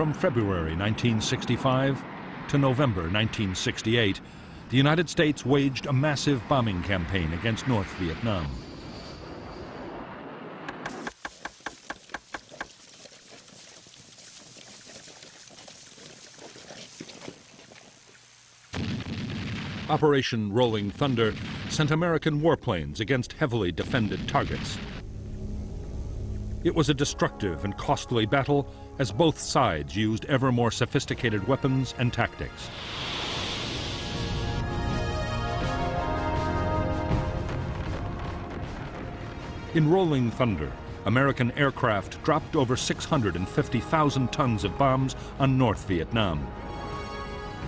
From February 1965 to November 1968, the United States waged a massive bombing campaign against North Vietnam. Operation Rolling Thunder sent American warplanes against heavily defended targets. It was a destructive and costly battle as both sides used ever more sophisticated weapons and tactics. In Rolling Thunder, American aircraft dropped over 650,000 tons of bombs on North Vietnam.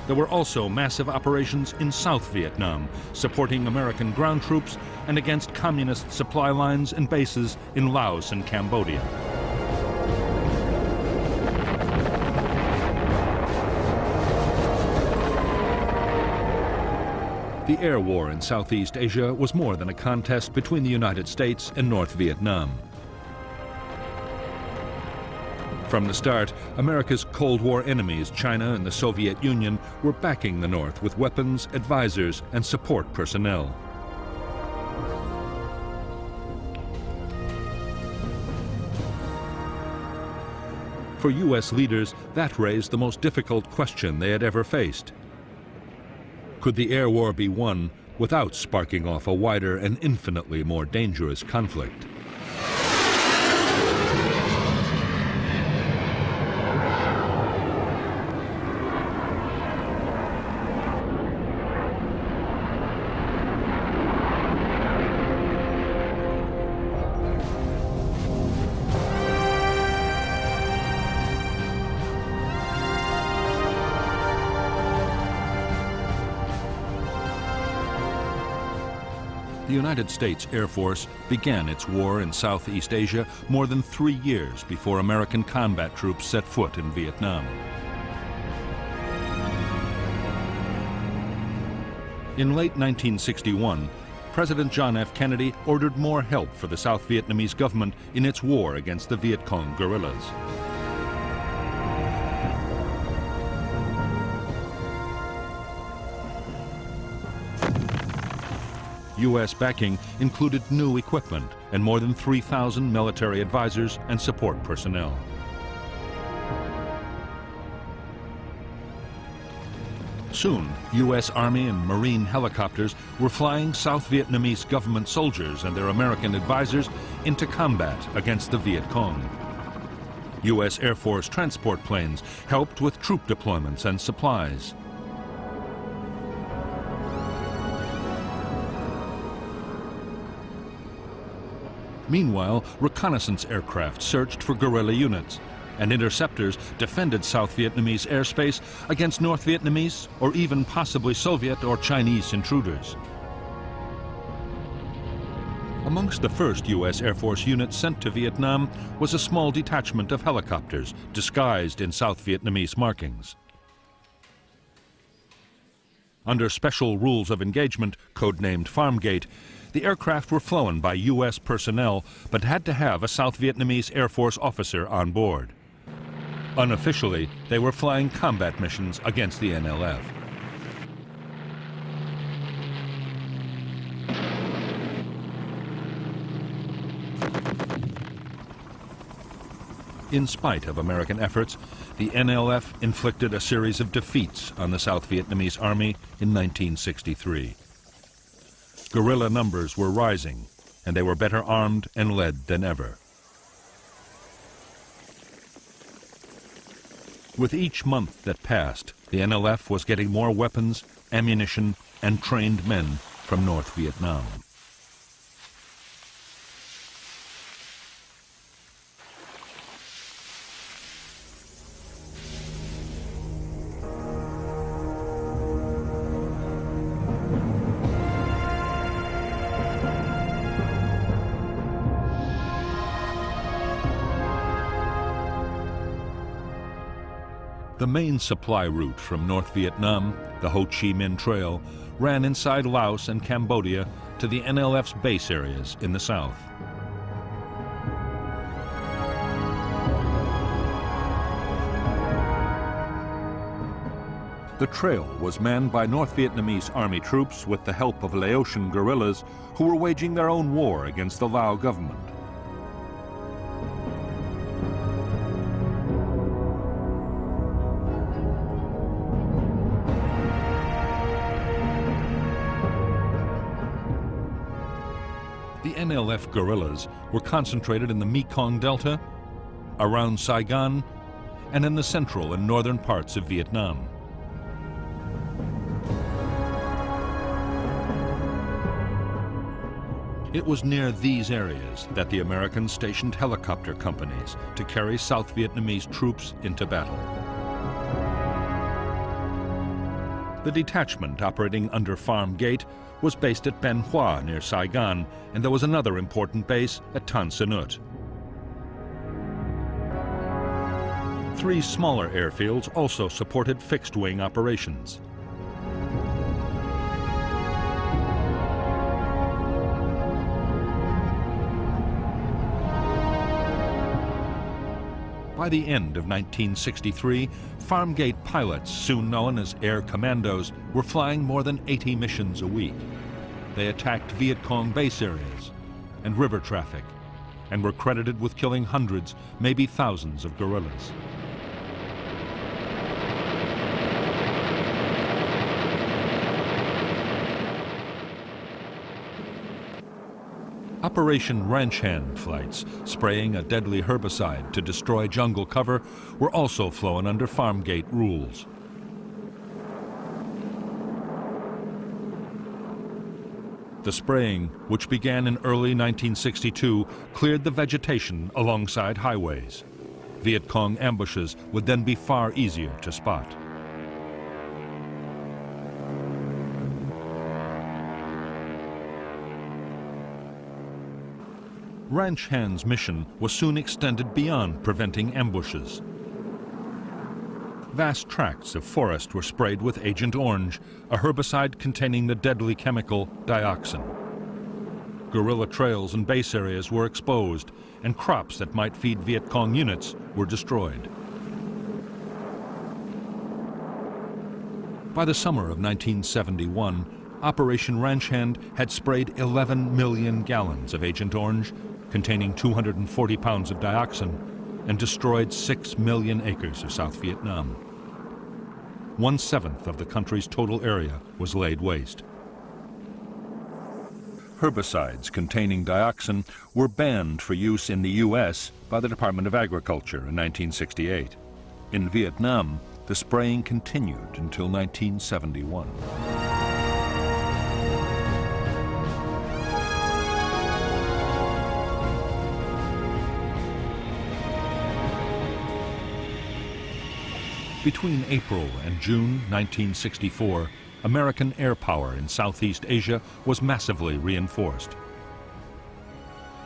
There were also massive operations in South Vietnam, supporting American ground troops and against communist supply lines and bases in Laos and Cambodia. The air war in Southeast Asia was more than a contest between the United States and North Vietnam. From the start, America's Cold War enemies, China and the Soviet Union, were backing the North with weapons, advisors, and support personnel. For U.S. leaders, that raised the most difficult question they had ever faced. Could the air war be won without sparking off a wider and infinitely more dangerous conflict? The United States Air Force began its war in Southeast Asia more than 3 years before American combat troops set foot in Vietnam. In late 1961, President John F. Kennedy ordered more help for the South Vietnamese government in its war against the Viet Cong guerrillas. U.S. backing included new equipment and more than 3,000 military advisors and support personnel. Soon, U.S. Army and Marine helicopters were flying South Vietnamese government soldiers and their American advisors into combat against the Viet Cong. U.S. Air Force transport planes helped with troop deployments and supplies. Meanwhile, reconnaissance aircraft searched for guerrilla units, and interceptors defended South Vietnamese airspace against North Vietnamese or even possibly Soviet or Chinese intruders. Amongst the first U.S. Air Force units sent to Vietnam was a small detachment of helicopters disguised in South Vietnamese markings. Under special rules of engagement, codenamed Farmgate, the aircraft were flown by U.S. personnel, but had to have a South Vietnamese Air Force officer on board. Unofficially, they were flying combat missions against the NLF. In spite of American efforts, the NLF inflicted a series of defeats on the South Vietnamese Army in 1963. Guerrilla numbers were rising, and they were better armed and led than ever. With each month that passed, the NLF was getting more weapons, ammunition, and trained men from North Vietnam. The main supply route from North Vietnam, the Ho Chi Minh Trail, ran inside Laos and Cambodia to the NLF's base areas in the south. The trail was manned by North Vietnamese army troops with the help of Laotian guerrillas who were waging their own war against the Lao government. The NLF guerrillas were concentrated in the Mekong Delta, around Saigon, and in the central and northern parts of Vietnam. It was near these areas that the Americans stationed helicopter companies to carry South Vietnamese troops into battle. The detachment operating under Farm Gate was based at Ben Hoa near Saigon, and there was another important base at Tan Son Nhut. 3 smaller airfields also supported fixed-wing operations. By the end of 1963, Farm Gate pilots, soon known as Air Commandos, were flying more than 80 missions a week. They attacked Viet Cong base areas and river traffic, and were credited with killing hundreds, maybe thousands of guerrillas. Operation Ranch Hand flights, spraying a deadly herbicide to destroy jungle cover, were also flown under Farm Gate rules. The spraying, which began in early 1962, cleared the vegetation alongside highways. Viet Cong ambushes would then be far easier to spot. Ranch Hand's mission was soon extended beyond preventing ambushes. Vast tracts of forest were sprayed with Agent Orange, a herbicide containing the deadly chemical dioxin. Guerrilla trails and base areas were exposed, and crops that might feed Viet Cong units were destroyed. By the summer of 1971, Operation Ranch Hand had sprayed 11 million gallons of Agent Orange, containing 240 pounds of dioxin, and destroyed 6 million acres of South Vietnam. 1/7 of the country's total area was laid waste. Herbicides containing dioxin were banned for use in the U.S. by the Department of Agriculture in 1968. In Vietnam, the spraying continued until 1971. Between April and June 1964, American air power in Southeast Asia was massively reinforced.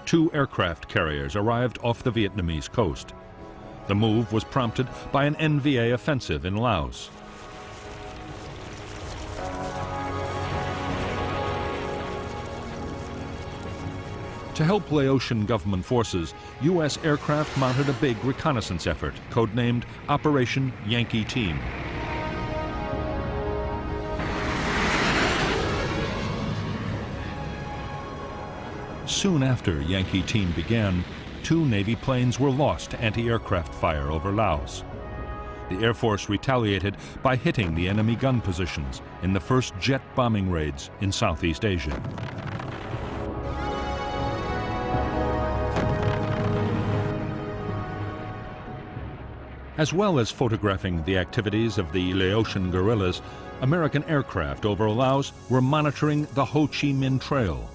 2 aircraft carriers arrived off the Vietnamese coast. The move was prompted by an NVA offensive in Laos. To help Laotian government forces, U.S. aircraft mounted a big reconnaissance effort, codenamed Operation Yankee Team. Soon after Yankee Team began, 2 Navy planes were lost to anti-aircraft fire over Laos. The Air Force retaliated by hitting the enemy gun positions in the first jet bombing raids in Southeast Asia. As well as photographing the activities of the Laotian guerrillas, American aircraft over Laos were monitoring the Ho Chi Minh Trail.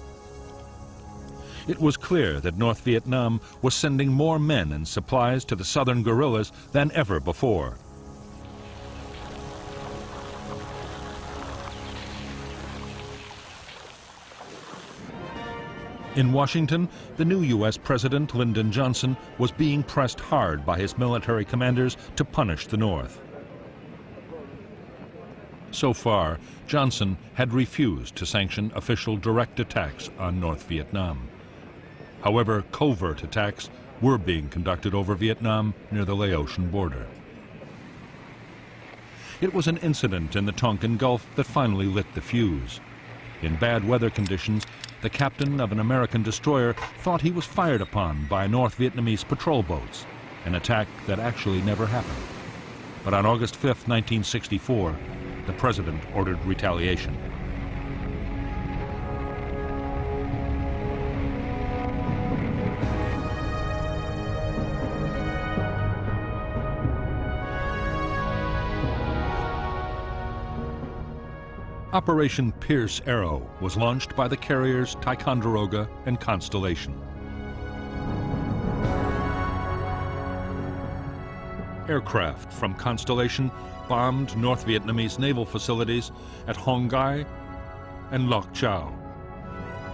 It was clear that North Vietnam was sending more men and supplies to the southern guerrillas than ever before. In Washington, the new U.S. President, Lyndon Johnson, was being pressed hard by his military commanders to punish the North. So far, Johnson had refused to sanction official direct attacks on North Vietnam. However, covert attacks were being conducted over Vietnam near the Laotian border. It was an incident in the Tonkin Gulf that finally lit the fuse. In bad weather conditions, the captain of an American destroyer thought he was fired upon by North Vietnamese patrol boats, an attack that actually never happened. But on August 5, 1964, the president ordered retaliation. Operation Pierce Arrow was launched by the carriers Ticonderoga and Constellation. Aircraft from Constellation bombed North Vietnamese naval facilities at Hong Gai and Loc Chau,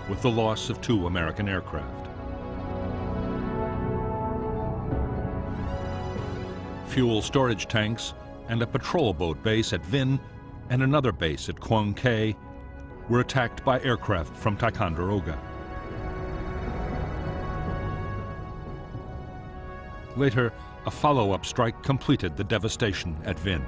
with the loss of 2 American aircraft. Fuel storage tanks and a patrol boat base at Vinh and another base at Quang Cay were attacked by aircraft from Ticonderoga. Later, a follow-up strike completed the devastation at Vinh.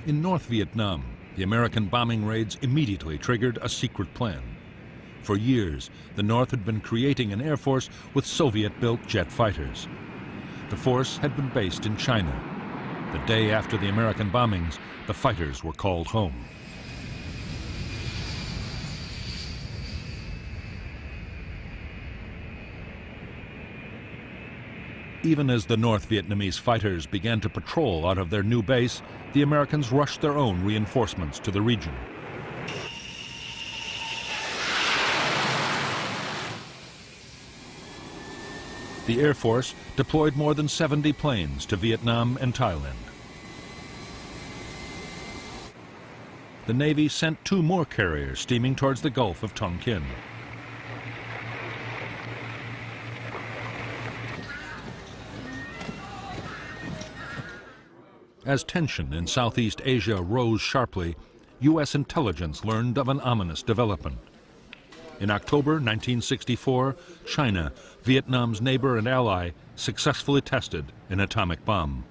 In North Vietnam, the American bombing raids immediately triggered a secret plan. For years, the North had been creating an air force with Soviet-built jet fighters. The force had been based in China. The day after the American bombings, the fighters were called home. Even as the North Vietnamese fighters began to patrol out of their new base, the Americans rushed their own reinforcements to the region. The Air Force deployed more than 70 planes to Vietnam and Thailand. The Navy sent 2 more carriers steaming towards the Gulf of Tonkin. As tension in Southeast Asia rose sharply, U.S. intelligence learned of an ominous development. In October 1964, China, Vietnam's neighbor and ally, successfully tested an atomic bomb.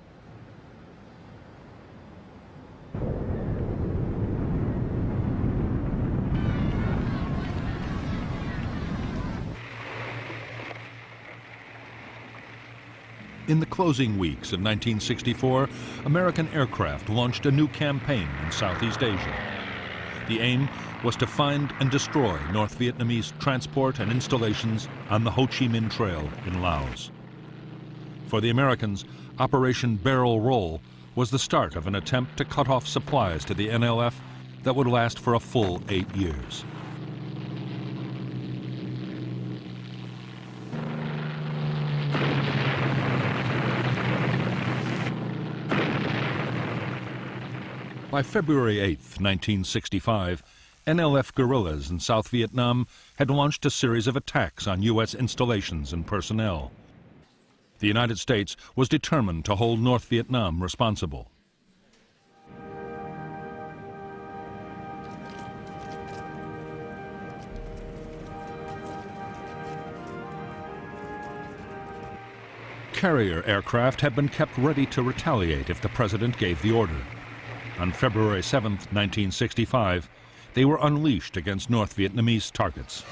In the closing weeks of 1964, American aircraft launched a new campaign in Southeast Asia. The aim was to find and destroy North Vietnamese transport and installations on the Ho Chi Minh Trail in Laos. For the Americans, Operation Barrel Roll was the start of an attempt to cut off supplies to the NLF that would last for a full 8 years. By February 8, 1965, NLF guerrillas in South Vietnam had launched a series of attacks on U.S. installations and personnel. The United States was determined to hold North Vietnam responsible. Carrier aircraft had been kept ready to retaliate if the president gave the order. On February 7, 1965, they were unleashed against North Vietnamese targets.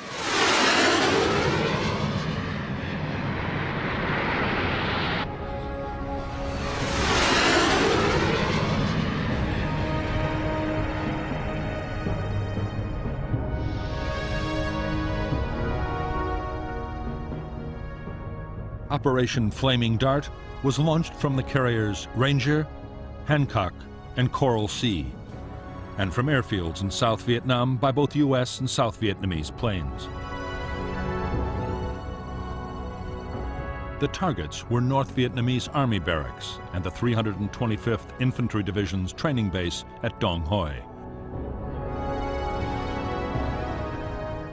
Operation Flaming Dart was launched from the carriers Ranger, Hancock, and Coral Sea, and from airfields in South Vietnam by both U.S. and South Vietnamese planes. The targets were North Vietnamese Army barracks and the 325th Infantry Division's training base at Dong Hoi.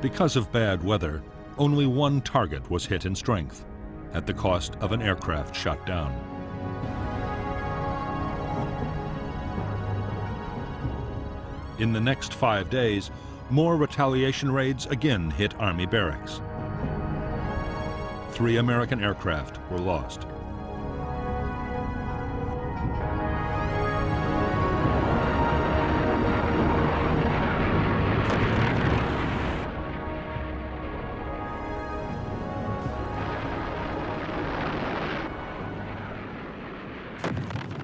Because of bad weather, only one target was hit in strength, at the cost of an aircraft shot down. In the next 5 days, more retaliation raids again hit Army barracks. 3 American aircraft were lost.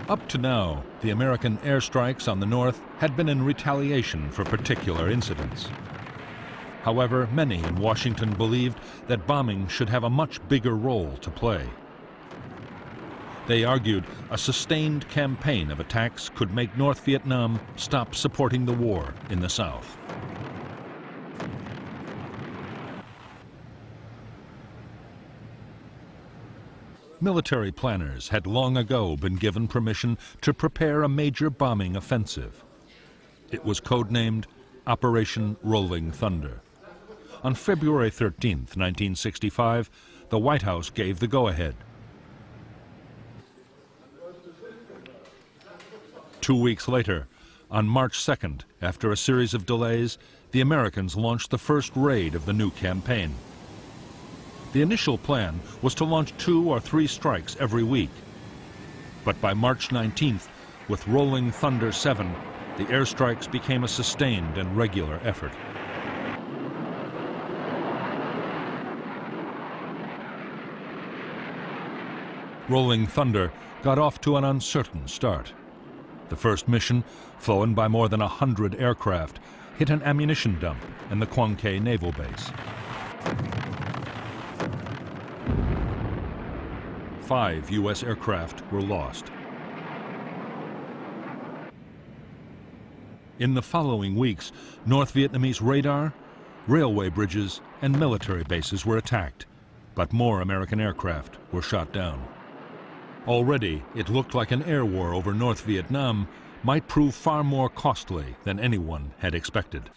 Up to now, the American airstrikes on the north had been in retaliation for particular incidents. However, many in Washington believed that bombing should have a much bigger role to play. They argued a sustained campaign of attacks could make North Vietnam stop supporting the war in the South. Military planners had long ago been given permission to prepare a major bombing offensive. It was codenamed Operation Rolling Thunder. On February 13, 1965, the White House gave the go-ahead. 2 weeks later, on March 2nd, after a series of delays, the Americans launched the first raid of the new campaign. The initial plan was to launch 2 or 3 strikes every week. But by March 19th, with Rolling Thunder 7, the airstrikes became a sustained and regular effort. Rolling Thunder got off to an uncertain start. The first mission, flown by more than 100 aircraft, hit an ammunition dump in the Quang Ke Naval Base. 5 U.S. aircraft were lost. In the following weeks, North Vietnamese radar, railway bridges, and military bases were attacked, but more American aircraft were shot down. Already, it looked like an air war over North Vietnam might prove far more costly than anyone had expected.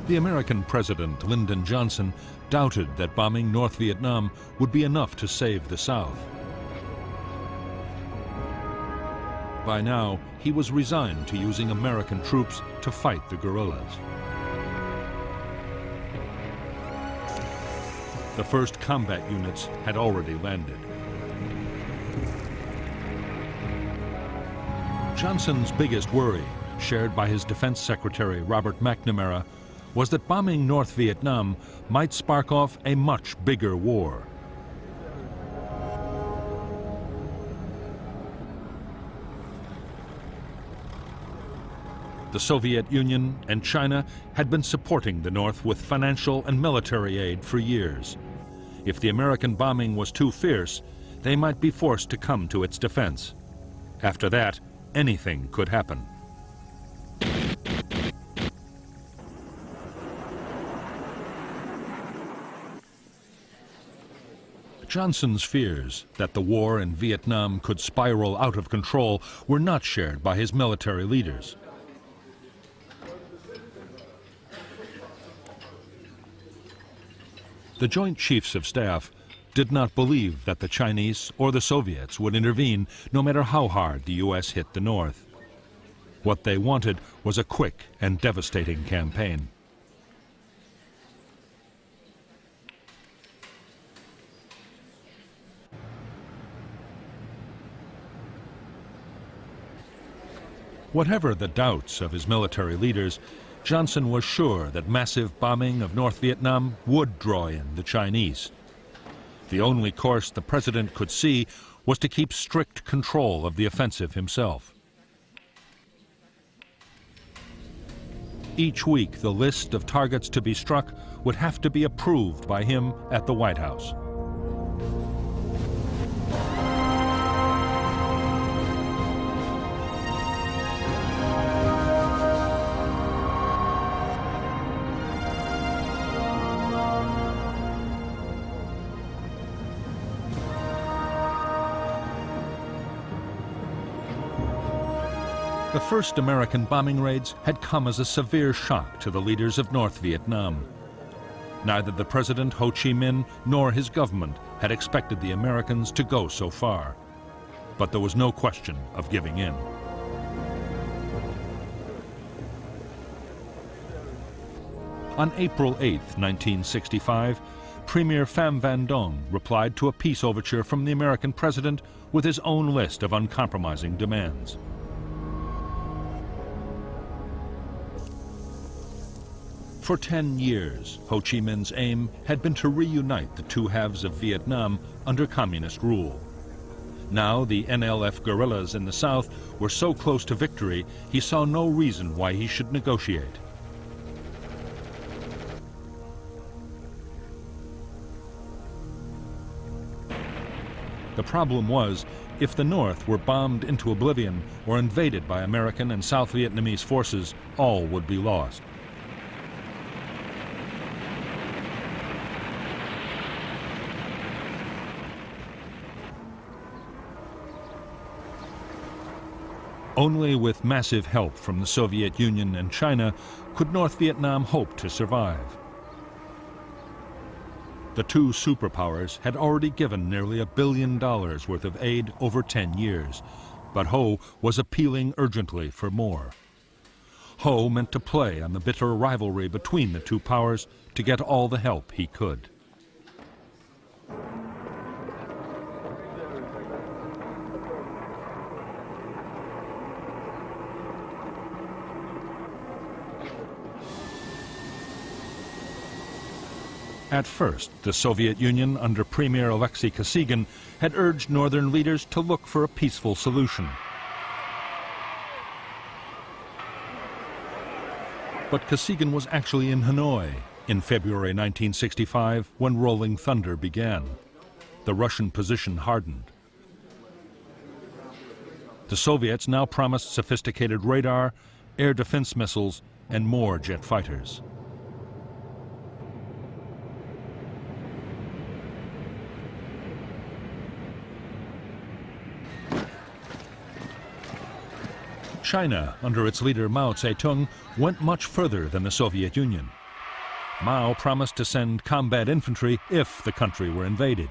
The American President Lyndon Johnson doubted that bombing North Vietnam would be enough to save the South. By now, he was resigned to using American troops to fight the guerrillas. The first combat units had already landed. Johnson's biggest worry, shared by his Defense Secretary Robert McNamara, was that bombing North Vietnam might spark off a much bigger war. The Soviet Union and China had been supporting the North with financial and military aid for years. If the American bombing was too fierce, they might be forced to come to its defense. After that, anything could happen. Johnson's fears that the war in Vietnam could spiral out of control were not shared by his military leaders. The Joint Chiefs of Staff did not believe that the Chinese or the Soviets would intervene no matter how hard the U.S. hit the North. What they wanted was a quick and devastating campaign. Whatever the doubts of his military leaders, Johnson was sure that massive bombing of North Vietnam would draw in the Chinese. The only course the president could see was to keep strict control of the offensive himself. Each week, the list of targets to be struck would have to be approved by him at the White House. The first American bombing raids had come as a severe shock to the leaders of North Vietnam. Neither the President Ho Chi Minh nor his government had expected the Americans to go so far. But there was no question of giving in. On April 8, 1965, Premier Pham Van Dong replied to a peace overture from the American president with his own list of uncompromising demands. For 10 years, Ho Chi Minh's aim had been to reunite the two halves of Vietnam under communist rule. Now the NLF guerrillas in the south were so close to victory, he saw no reason why he should negotiate. The problem was, if the North were bombed into oblivion or invaded by American and South Vietnamese forces, all would be lost. Only with massive help from the Soviet Union and China could North Vietnam hope to survive. The two superpowers had already given nearly $1 billion worth of aid over 10 years, but Ho was appealing urgently for more. Ho meant to play on the bitter rivalry between the two powers to get all the help he could. At first, the Soviet Union, under Premier Alexei Kosygin, had urged northern leaders to look for a peaceful solution. But Kosygin was actually in Hanoi in February 1965 when Rolling Thunder began. The Russian position hardened. The Soviets now promised sophisticated radar, air defense missiles, and more jet fighters. China, under its leader Mao Zedong, went much further than the Soviet Union. Mao promised to send combat infantry if the country were invaded.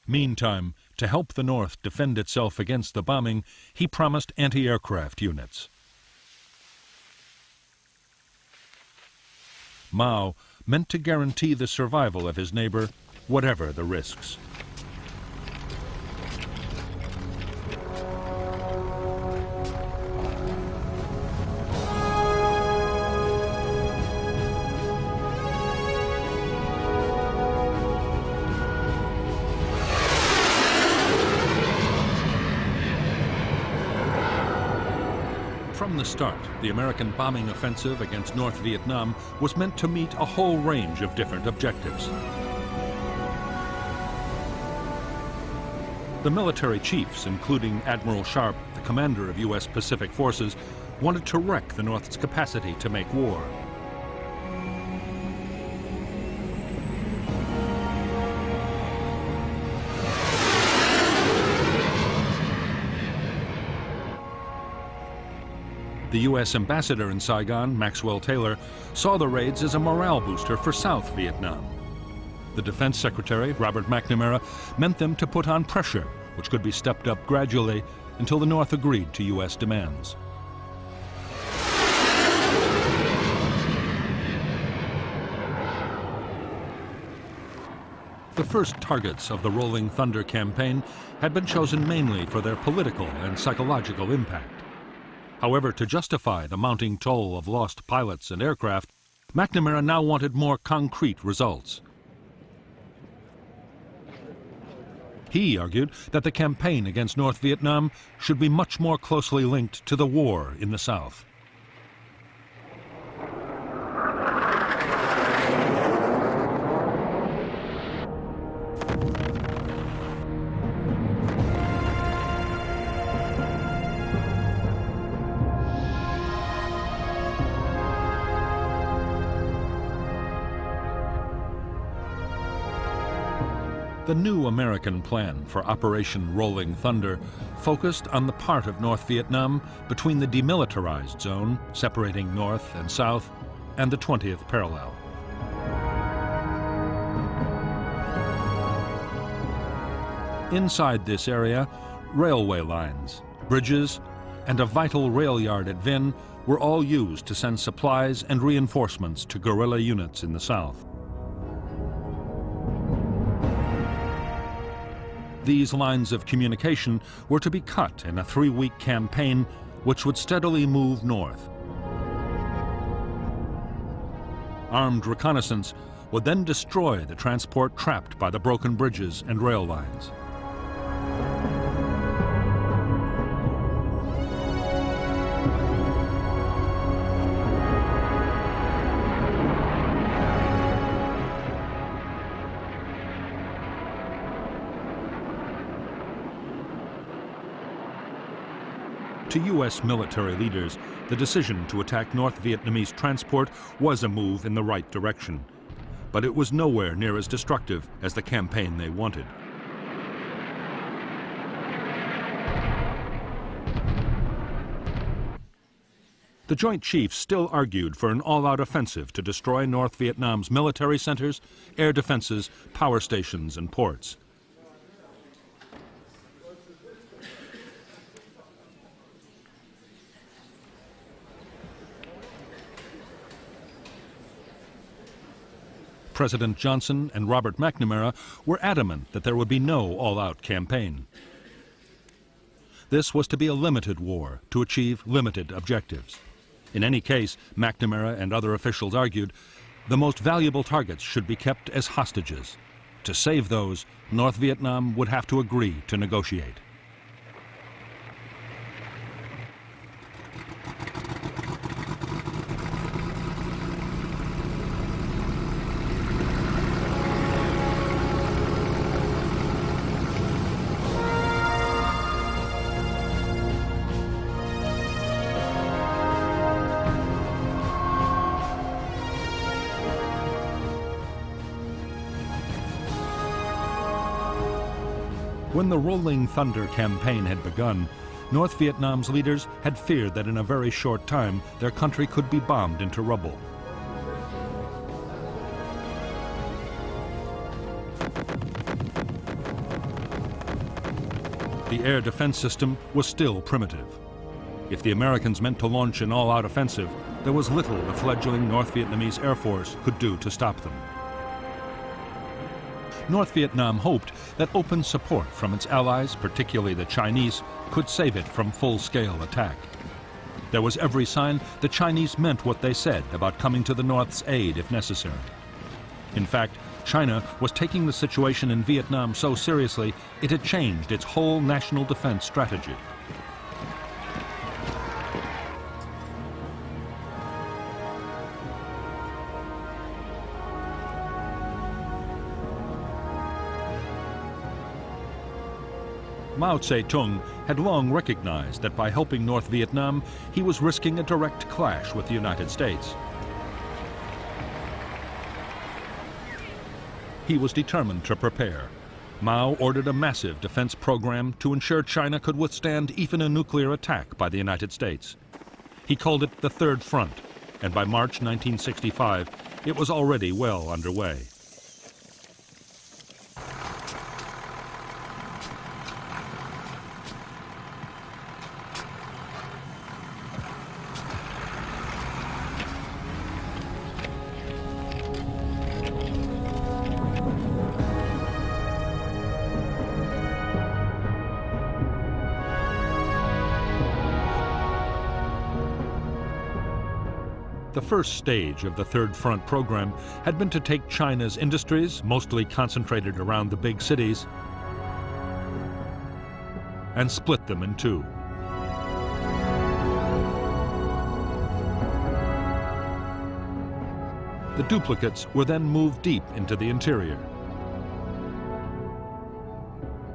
Meantime, to help the North defend itself against the bombing, he promised anti-aircraft units. Mao meant to guarantee the survival of his neighbor, whatever the risks. From the start, the American bombing offensive against North Vietnam was meant to meet a whole range of different objectives. The military chiefs, including Admiral Sharp, the commander of U.S. Pacific Forces, wanted to wreck the North's capacity to make war. The U.S. ambassador in Saigon, Maxwell Taylor, saw the raids as a morale booster for South Vietnam. The Defense Secretary, Robert McNamara, meant them to put on pressure, which could be stepped up gradually until the North agreed to U.S. demands. The first targets of the Rolling Thunder campaign had been chosen mainly for their political and psychological impact. However, to justify the mounting toll of lost pilots and aircraft, McNamara now wanted more concrete results. He argued that the campaign against North Vietnam should be much more closely linked to the war in the South. The new American plan for Operation Rolling Thunder focused on the part of North Vietnam between the demilitarized zone, separating North and South, and the 20th parallel. Inside this area, railway lines, bridges, and a vital rail yard at Vinh were all used to send supplies and reinforcements to guerrilla units in the south. These lines of communication were to be cut in a 3-week campaign which would steadily move north. Armed reconnaissance would then destroy the transport trapped by the broken bridges and rail lines. To U.S. military leaders, the decision to attack North Vietnamese transport was a move in the right direction, but it was nowhere near as destructive as the campaign they wanted. The Joint Chiefs still argued for an all-out offensive to destroy North Vietnam's military centers, air defenses, power stations, and ports. President Johnson and Robert McNamara were adamant that there would be no all-out campaign. This was to be a limited war to achieve limited objectives. In any case, McNamara and other officials argued, the most valuable targets should be kept as hostages. To save those, North Vietnam would have to agree to negotiate. When the Rolling Thunder campaign had begun, North Vietnam's leaders had feared that in a very short time their country could be bombed into rubble. The air defense system was still primitive. If the Americans meant to launch an all-out offensive, there was little the fledgling North Vietnamese Air Force could do to stop them. North Vietnam hoped that open support from its allies, particularly the Chinese, could save it from full-scale attack. There was every sign the Chinese meant what they said about coming to the North's aid if necessary. In fact, China was taking the situation in Vietnam so seriously it had changed its whole national defense strategy. Mao Zedong had long recognized that by helping North Vietnam, he was risking a direct clash with the United States. He was determined to prepare. Mao ordered a massive defense program to ensure China could withstand even a nuclear attack by the United States. He called it the Third Front, and by March 1965, it was already well underway. The first stage of the Third Front program had been to take China's industries, mostly concentrated around the big cities, and split them in two. The duplicates were then moved deep into the interior.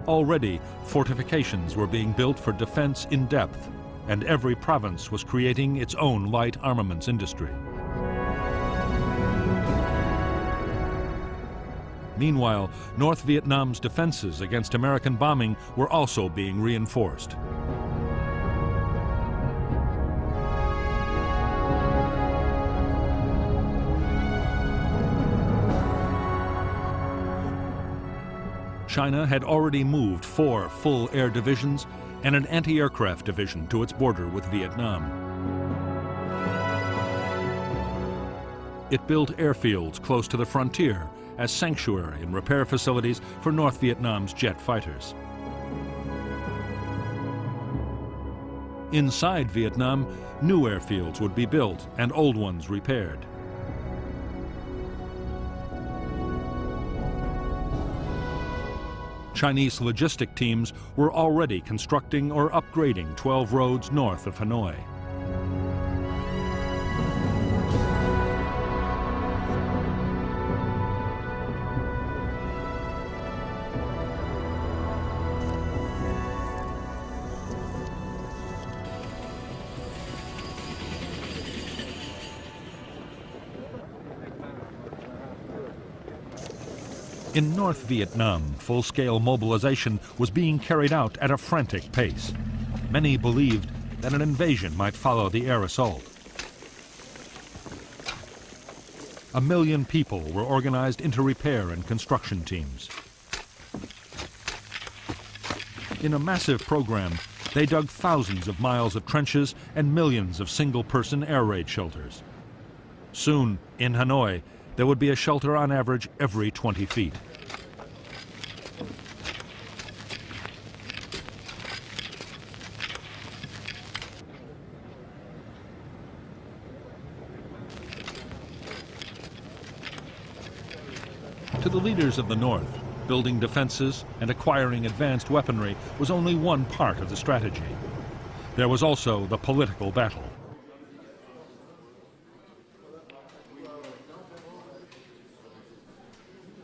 Already, fortifications were being built for defense in depth, and every province was creating its own light armaments industry. Meanwhile, North Vietnam's defenses against American bombing were also being reinforced. China had already moved 4 full air divisions and an anti-aircraft division to its border with Vietnam. It built airfields close to the frontier as sanctuary and repair facilities for North Vietnam's jet fighters. Inside Vietnam, new airfields would be built and old ones repaired. Chinese logistic teams were already constructing or upgrading 12 roads north of Hanoi. In North Vietnam, full-scale mobilization was being carried out at a frantic pace. Many believed that an invasion might follow the air assault. 1 million people were organized into repair and construction teams. In a massive program, they dug thousands of miles of trenches and millions of single-person air raid shelters. Soon, in Hanoi, there would be a shelter on average every 20 feet. To the leaders of the North, building defenses and acquiring advanced weaponry was only one part of the strategy. There was also the political battle.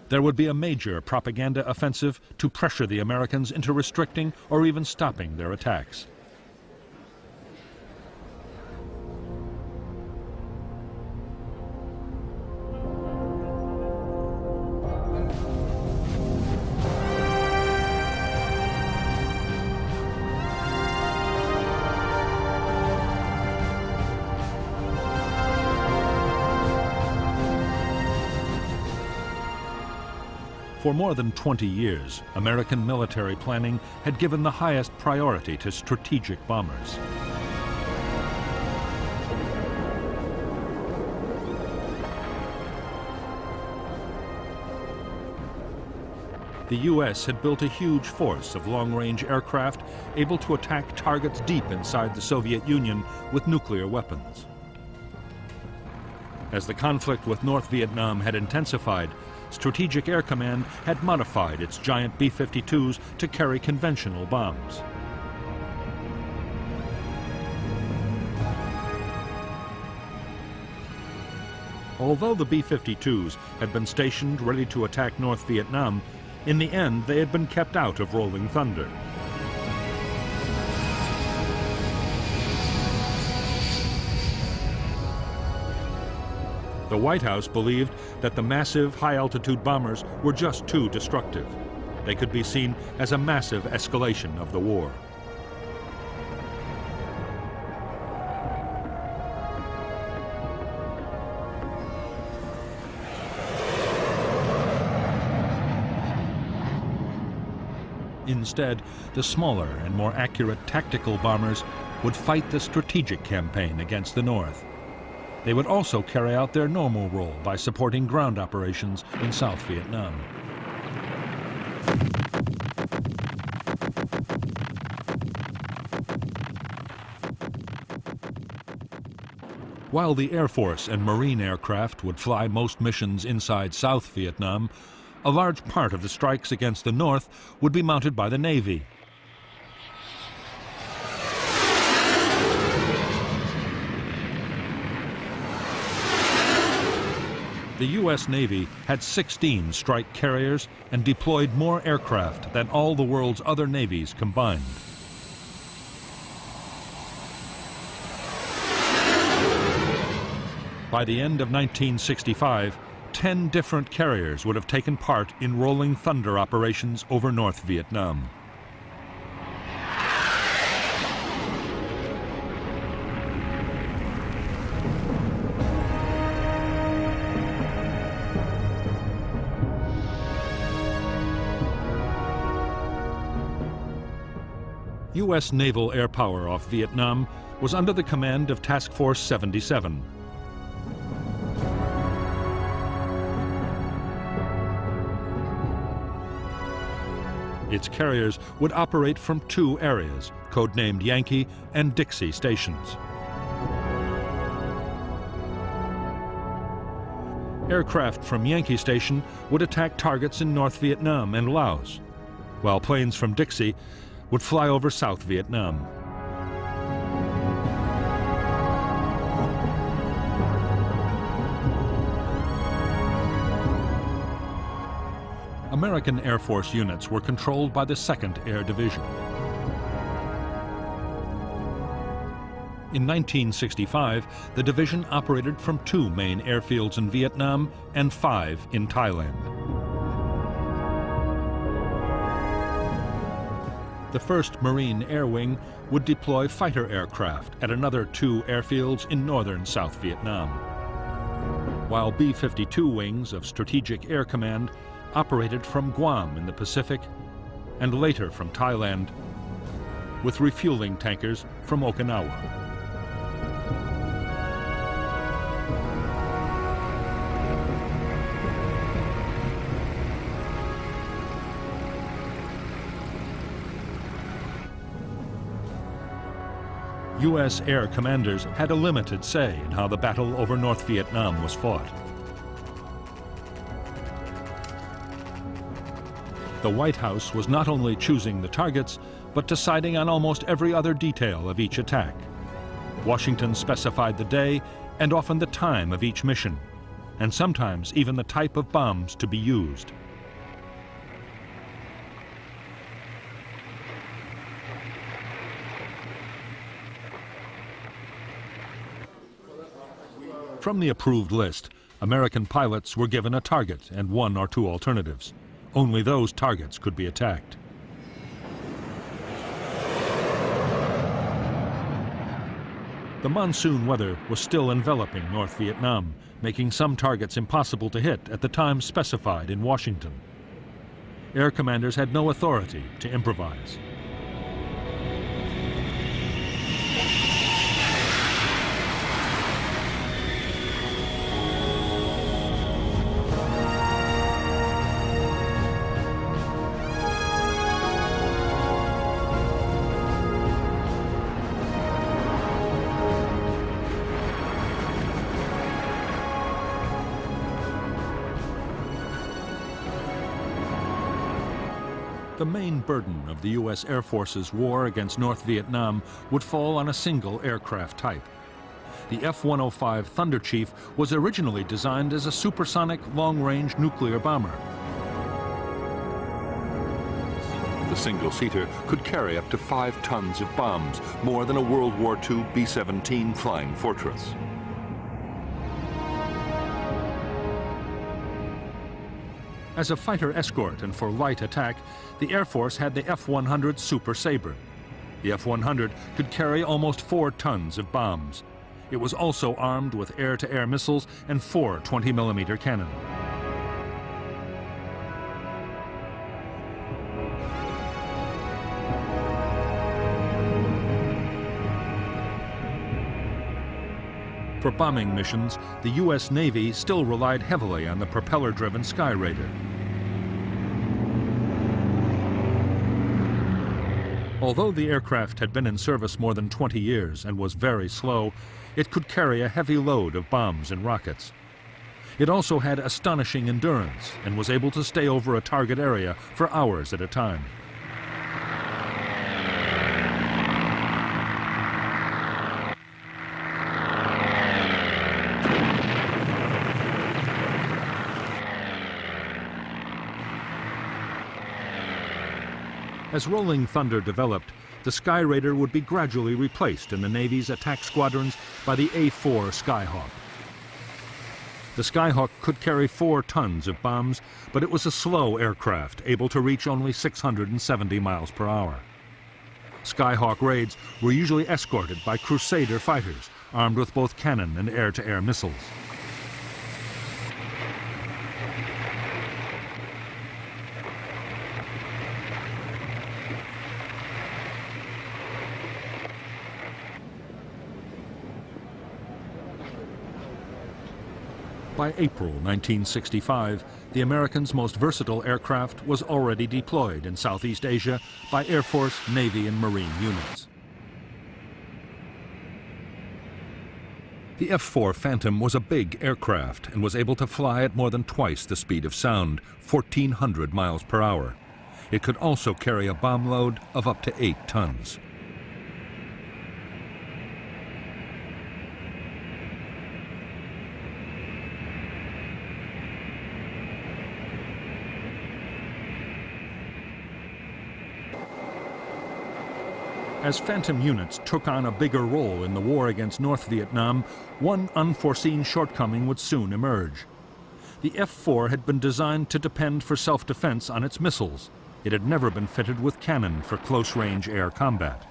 There would be a major propaganda offensive to pressure the Americans into restricting or even stopping their attacks. For more than 20 years, American military planning had given the highest priority to strategic bombers. The U.S. had built a huge force of long-range aircraft able to attack targets deep inside the Soviet Union with nuclear weapons. As the conflict with North Vietnam had intensified, Strategic Air Command had modified its giant B-52s to carry conventional bombs. Although the B-52s had been stationed ready to attack North Vietnam, in the end they had been kept out of Rolling Thunder. The White House believed that the massive high-altitude bombers were just too destructive. They could be seen as a massive escalation of the war. Instead, the smaller and more accurate tactical bombers would fight the strategic campaign against the North. They would also carry out their normal role by supporting ground operations in South Vietnam. While the Air Force and Marine aircraft would fly most missions inside South Vietnam, a large part of the strikes against the North would be mounted by the Navy. The U.S. Navy had 16 strike carriers and deployed more aircraft than all the world's other navies combined. By the end of 1965, 10 different carriers would have taken part in Rolling Thunder operations over North Vietnam. U.S. naval air power off Vietnam was under the command of Task Force 77. Its carriers would operate from 2 areas, codenamed Yankee and Dixie stations. Aircraft from Yankee Station would attack targets in North Vietnam and Laos, while planes from Dixie would fly over South Vietnam. American Air Force units were controlled by the 2nd Air Division. In 1965, the division operated from 2 main airfields in Vietnam and 5 in Thailand. The 1st Marine Air Wing would deploy fighter aircraft at another 2 airfields in northern South Vietnam, while B-52 wings of Strategic Air Command operated from Guam in the Pacific and later from Thailand, with refueling tankers from Okinawa. U.S. air commanders had a limited say in how the battle over North Vietnam was fought. The White House was not only choosing the targets, but deciding on almost every other detail of each attack. Washington specified the day and often the time of each mission, and sometimes even the type of bombs to be used. From the approved list, American pilots were given a target and 1 or 2 alternatives. Only those targets could be attacked. The monsoon weather was still enveloping North Vietnam, making some targets impossible to hit at the time specified in Washington. Air commanders had no authority to improvise. The main burden of the U.S. Air Force's war against North Vietnam would fall on a single aircraft type. The F-105 Thunder Chief was originally designed as a supersonic long-range nuclear bomber. The single-seater could carry up to 5 tons of bombs, more than a World War II B-17 Flying Fortress. As a fighter escort and for light attack, the Air Force had the F-100 Super Sabre. The F-100 could carry almost 4 tons of bombs. It was also armed with air-to-air missiles and 4 20mm cannon. For bombing missions, the U.S. Navy still relied heavily on the propeller-driven Sky Raider. Although the aircraft had been in service more than 20 years and was very slow, it could carry a heavy load of bombs and rockets. It also had astonishing endurance and was able to stay over a target area for hours at a time. As Rolling Thunder developed, the Sky Raider would be gradually replaced in the Navy's attack squadrons by the A-4 Skyhawk. The Skyhawk could carry 4 tons of bombs, but it was a slow aircraft, able to reach only 670 miles per hour. Skyhawk raids were usually escorted by Crusader fighters, armed with both cannon and air-to-air missiles. By April 1965, the Americans' most versatile aircraft was already deployed in Southeast Asia by Air Force, Navy, and Marine units. The F-4 Phantom was a big aircraft and was able to fly at more than twice the speed of sound, 1,400 miles per hour. It could also carry a bomb load of up to 8 tons. As Phantom units took on a bigger role in the war against North Vietnam, one unforeseen shortcoming would soon emerge. The F-4 had been designed to depend for self-defense on its missiles. It had never been fitted with cannon for close-range air combat.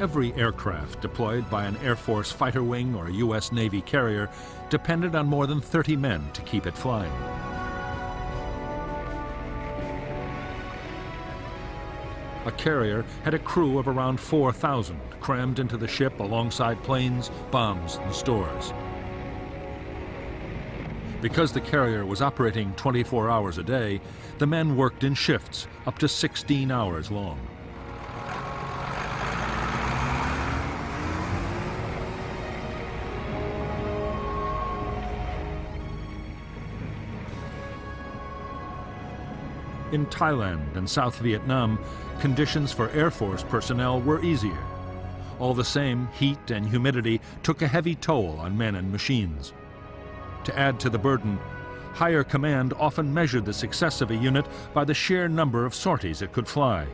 Every aircraft deployed by an Air Force fighter wing or a U.S. Navy carrier depended on more than 30 men to keep it flying. A carrier had a crew of around 4,000 crammed into the ship alongside planes, bombs, and stores. Because the carrier was operating 24 hours a day, the men worked in shifts up to 16 hours long. In Thailand and South Vietnam, conditions for Air Force personnel were easier. All the same, heat and humidity took a heavy toll on men and machines. To add to the burden, higher command often measured the success of a unit by the sheer number of sorties it could fly.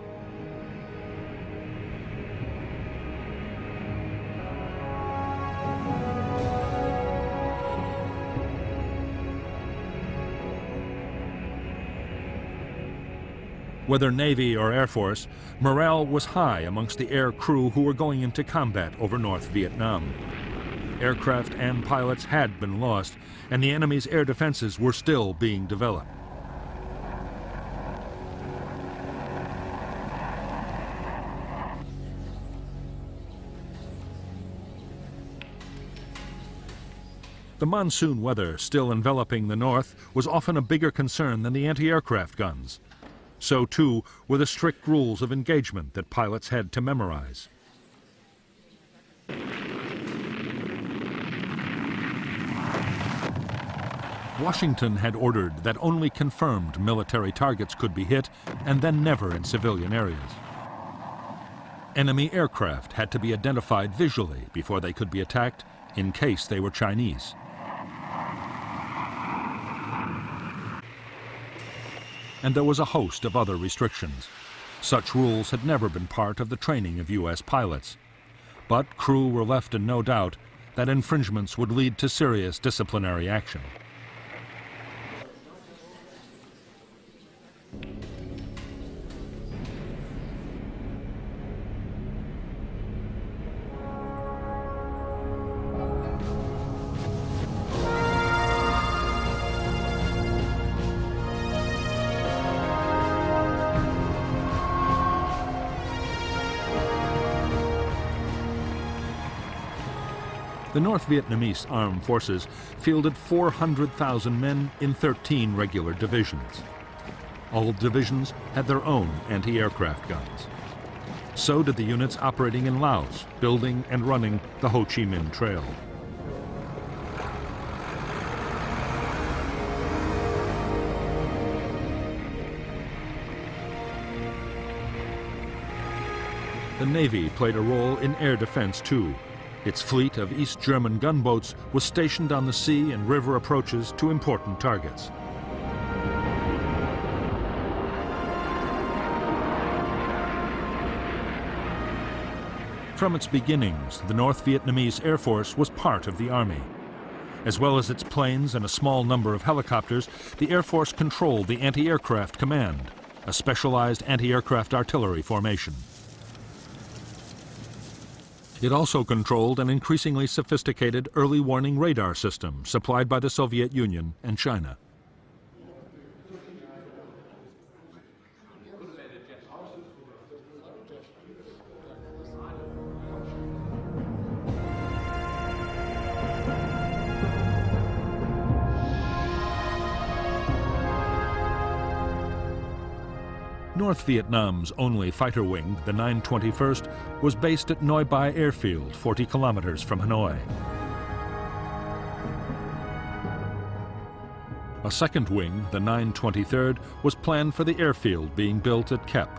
Whether Navy or Air Force, morale was high amongst the air crew who were going into combat over North Vietnam. Aircraft and pilots had been lost, and the enemy's air defenses were still being developed. The monsoon weather still enveloping the north was often a bigger concern than the anti-aircraft guns. So, too, were the strict rules of engagement that pilots had to memorize. Washington had ordered that only confirmed military targets could be hit, and then never in civilian areas. Enemy aircraft had to be identified visually before they could be attacked, in case they were Chinese. And there was a host of other restrictions. Such rules had never been part of the training of U.S. pilots. But crew were left in no doubt that infringements would lead to serious disciplinary action. The North Vietnamese armed forces fielded 400,000 men in 13 regular divisions. All divisions had their own anti-aircraft guns. So did the units operating in Laos, building and running the Ho Chi Minh Trail. The Navy played a role in air defense too. Its fleet of East German gunboats was stationed on the sea and river approaches to important targets. From its beginnings, the North Vietnamese Air Force was part of the Army. As well as its planes and a small number of helicopters, the Air Force controlled the Anti-Aircraft Command, a specialized anti-aircraft artillery formation. It also controlled an increasingly sophisticated early warning radar system supplied by the Soviet Union and China. North Vietnam's only fighter wing, the 921st, was based at Noi Bai Airfield, 40 kilometers from Hanoi. A second wing, the 923rd, was planned for the airfield being built at Kep.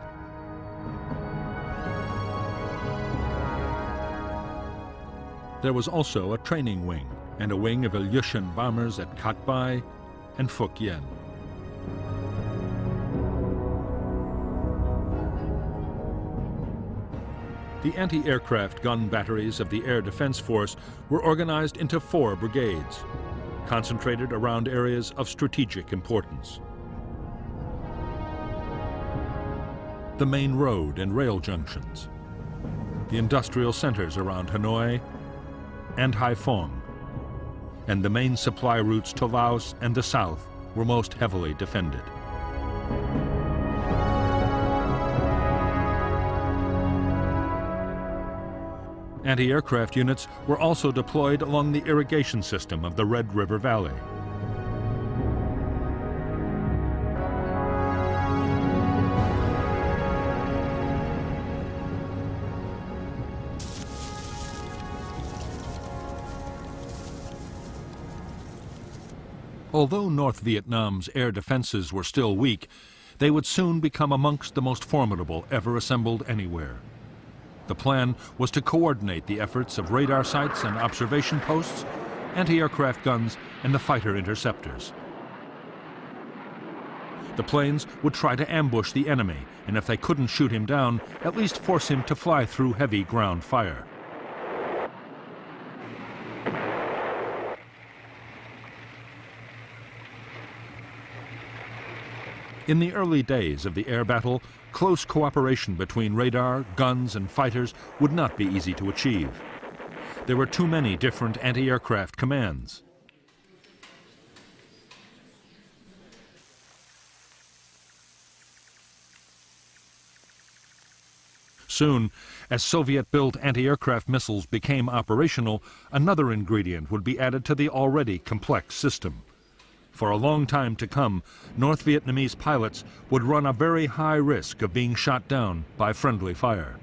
There was also a training wing and a wing of Ilyushin bombers at Cat Bai and Phuc Yen. The anti-aircraft gun batteries of the Air Defense Force were organized into 4 brigades, concentrated around areas of strategic importance. The main road and rail junctions, the industrial centers around Hanoi and Haiphong, and the main supply routes to Laos and the south were most heavily defended. Anti-aircraft units were also deployed along the irrigation system of the Red River Valley. Although North Vietnam's air defenses were still weak, they would soon become amongst the most formidable ever assembled anywhere. The plan was to coordinate the efforts of radar sites and observation posts, anti-aircraft guns, and the fighter interceptors. The planes would try to ambush the enemy, and if they couldn't shoot him down, at least force him to fly through heavy ground fire. In the early days of the air battle, close cooperation between radar, guns, and fighters would not be easy to achieve. There were too many different anti-aircraft commands. Soon, as Soviet-built anti-aircraft missiles became operational, another ingredient would be added to the already complex system. For a long time to come, North Vietnamese pilots would run a very high risk of being shot down by friendly fire.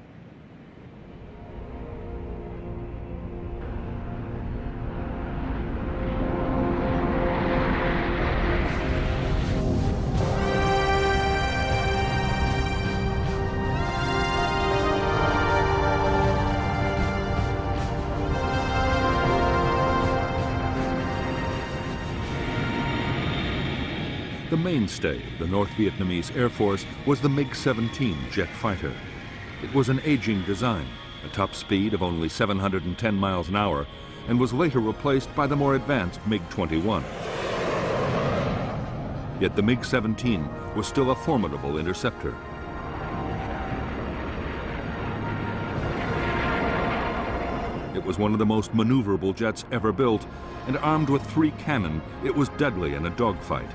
The mainstay of the North Vietnamese Air Force was the MiG-17 jet fighter. It was an aging design, a top speed of only 710 miles an hour, and was later replaced by the more advanced MiG-21. Yet the MiG-17 was still a formidable interceptor. It was one of the most maneuverable jets ever built, and armed with 3 cannon, it was deadly in a dogfight.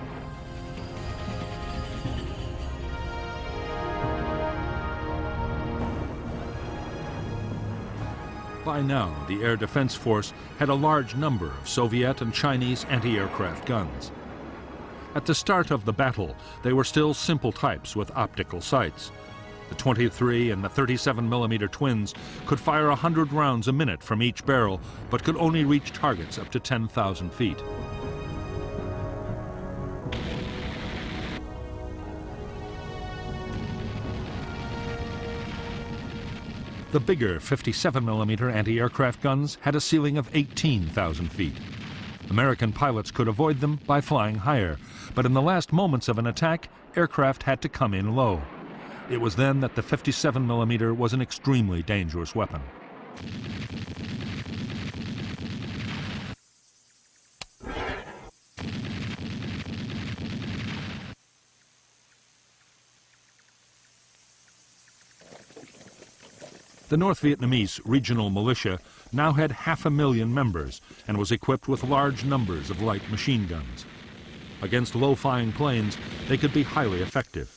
By now, the Air Defense Force had a large number of Soviet and Chinese anti-aircraft guns. At the start of the battle, they were still simple types with optical sights. The 23 and the 37mm twins could fire 100 rounds a minute from each barrel, but could only reach targets up to 10,000 feet. The bigger 57mm anti-aircraft guns had a ceiling of 18,000 feet. American pilots could avoid them by flying higher, but in the last moments of an attack, aircraft had to come in low. It was then that the 57mm was an extremely dangerous weapon. The North Vietnamese regional militia now had 500,000 members and was equipped with large numbers of light machine guns. Against low-flying planes, they could be highly effective.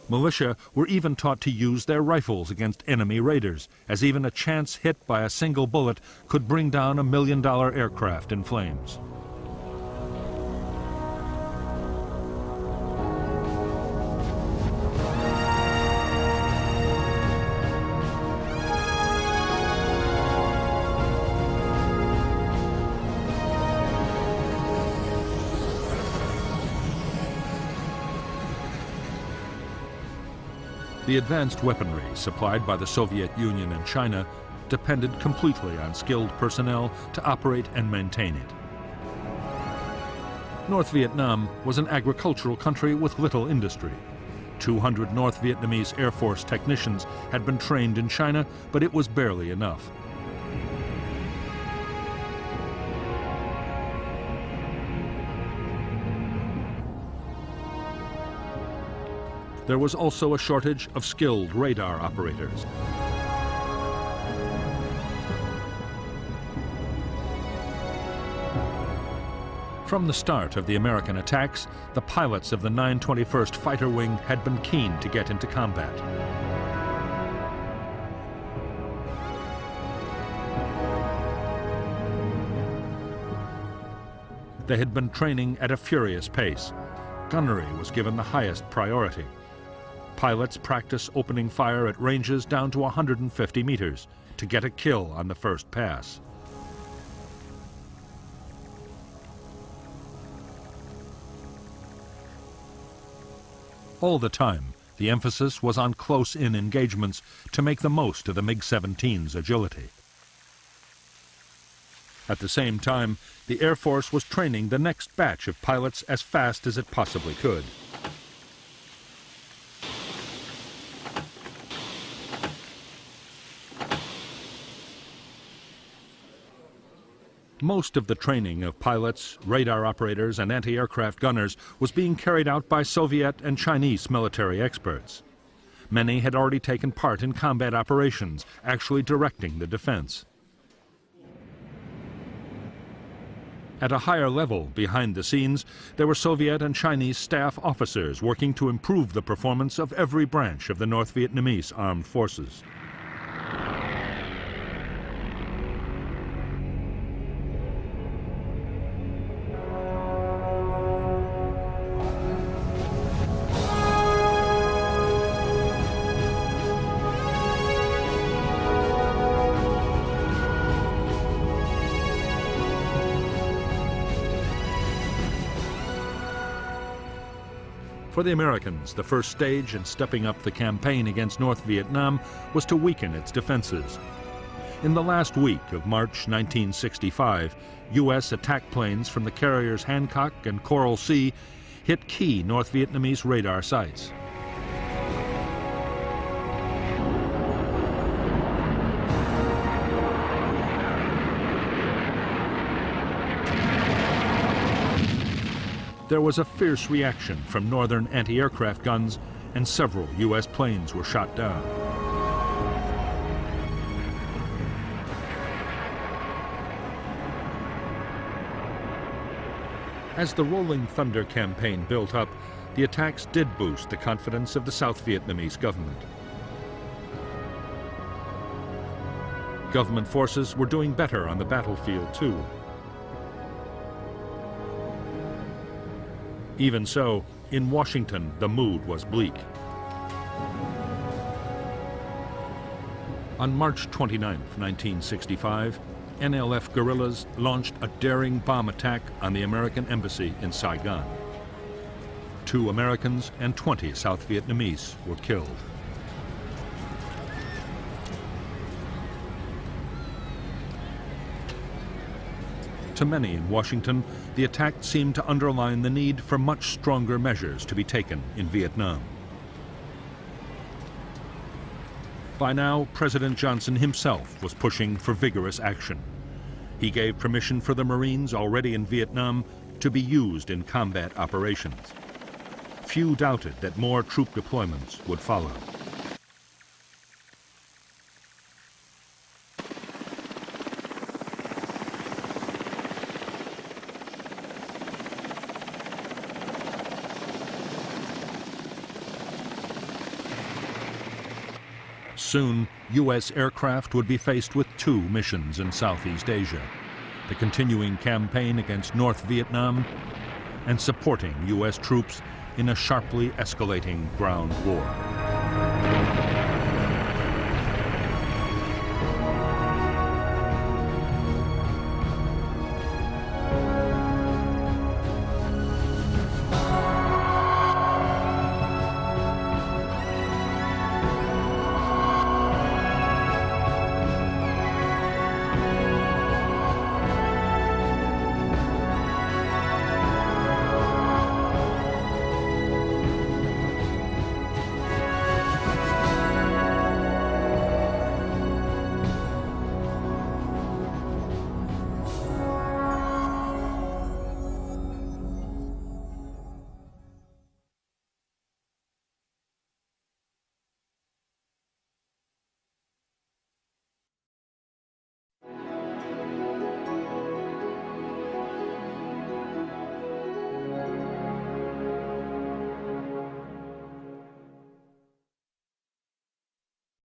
Militia were even taught to use their rifles against enemy raiders, as even a chance hit by a single bullet could bring down a $1 million aircraft in flames. The advanced weaponry supplied by the Soviet Union and China depended completely on skilled personnel to operate and maintain it. North Vietnam was an agricultural country with little industry. 200 North Vietnamese Air Force technicians had been trained in China, but it was barely enough. There was also a shortage of skilled radar operators. From the start of the American attacks, the pilots of the 921st Fighter Wing had been keen to get into combat. They had been training at a furious pace. Gunnery was given the highest priority. Pilots practice opening fire at ranges down to 150 meters to get a kill on the first pass. All the time, the emphasis was on close-in engagements to make the most of the MiG-17's agility. At the same time, the Air Force was training the next batch of pilots as fast as it possibly could. Most of the training of pilots, radar operators, and anti-aircraft gunners was being carried out by Soviet and Chinese military experts. Many had already taken part in combat operations, actually directing the defense. At a higher level, behind the scenes, there were Soviet and Chinese staff officers working to improve the performance of every branch of the North Vietnamese armed forces. For the Americans, the first stage in stepping up the campaign against North Vietnam was to weaken its defenses. In the last week of March 1965, U.S. attack planes from the carriers Hancock and Coral Sea hit key North Vietnamese radar sites. There was a fierce reaction from northern anti-aircraft guns, and several U.S. planes were shot down. As the Rolling Thunder campaign built up, the attacks did boost the confidence of the South Vietnamese government. Government forces were doing better on the battlefield, too. Even so, in Washington, the mood was bleak. On March 29, 1965, NLF guerrillas launched a daring bomb attack on the American embassy in Saigon. 2 Americans and 20 South Vietnamese were killed. To many in Washington, the attack seemed to underline the need for much stronger measures to be taken in Vietnam. By now, President Johnson himself was pushing for vigorous action. He gave permission for the Marines already in Vietnam to be used in combat operations. Few doubted that more troop deployments would follow. Soon, U.S. aircraft would be faced with 2 missions in Southeast Asia: the continuing campaign against North Vietnam and supporting U.S. troops in a sharply escalating ground war.